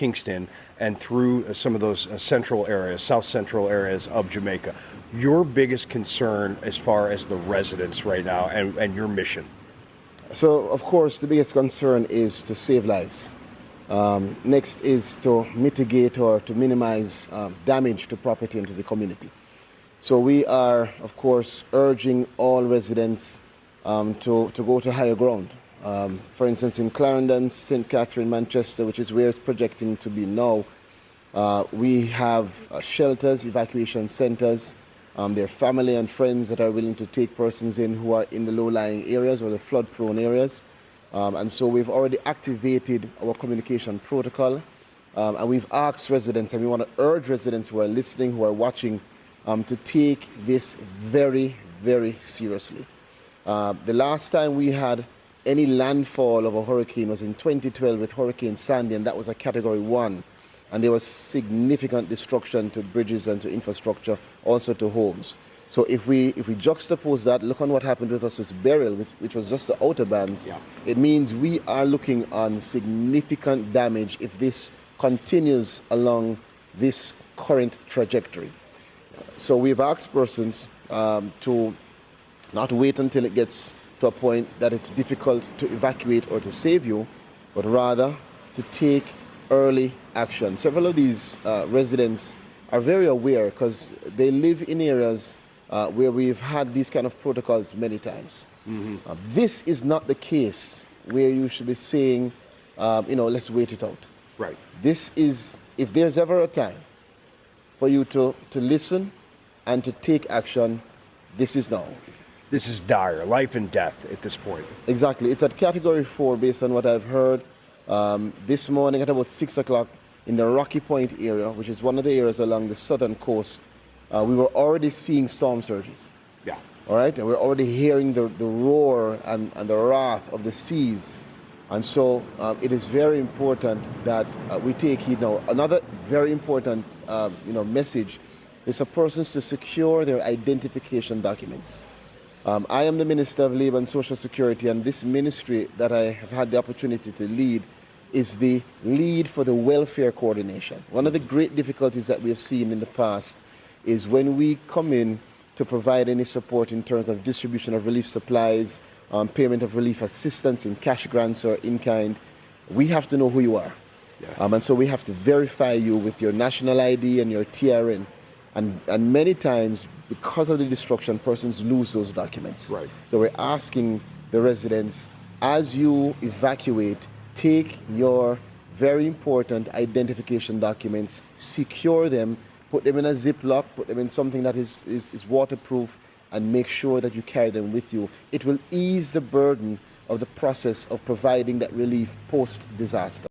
Kingston and through some of those central areas, south central areas of Jamaica. Your biggest concern as far as the residents right now and your mission? So, of course, the biggest concern is to save lives. Next is to mitigate or to minimize damage to property and to the community. So we are, of course, urging all residents to go to higher ground. For instance, in Clarendon, St. Catherine, Manchester, which is where it's projecting to be now, we have shelters, evacuation centers. There are family and friends that are willing to take persons in who are in the low-lying areas or the flood-prone areas. And so we've already activated our communication protocol. And we've asked residents, and we want to urge residents who are listening, who are watching, to take this very, very seriously. The last time we had any landfall of a hurricane was in 2012 with Hurricane Sandy, and that was a Category 1. And there was significant destruction to bridges and to infrastructure, also to homes. So if we juxtapose that, look on what happened with us with Beryl, which was just the outer bands, it means we are looking on significant damage if this continues along this current trajectory. So we've asked persons to not wait until it gets to a point that it's difficult to evacuate or to save you, but rather to take early action. Several of these residents are very aware because they live in areas where we've had these kind of protocols many times. This is not the case where you should be saying, let's wait it out. Right. This is, if there's ever a time for you to listen and to take action, this is now. This is dire, life and death at this point. Exactly. It's at Category 4 based on what I've heard. This morning at about 6 o'clock in the Rocky Point area, which is one of the areas along the southern coast, we were already seeing storm surges. Yeah. All right? And we're already hearing the roar and the wrath of the seas. And so it is very important that we take heed now. Another very important message is for persons to secure their identification documents. I am the Minister of Labour and Social Security, and this ministry that I have had the opportunity to lead is the lead for the welfare coordination. One of the great difficulties that we have seen in the past is when we come in to provide any support in terms of distribution of relief supplies, payment of relief assistance in cash grants or in kind, we have to know who you are. Yeah. And so we have to verify you with your national ID and your TRN. And many times, because of the destruction, persons lose those documents. Right. So we're asking the residents, as you evacuate, take your very important identification documents, secure them, put them in a Ziploc, put them in something that is waterproof, and make sure that you carry them with you. It will ease the burden of the process of providing that relief post-disaster.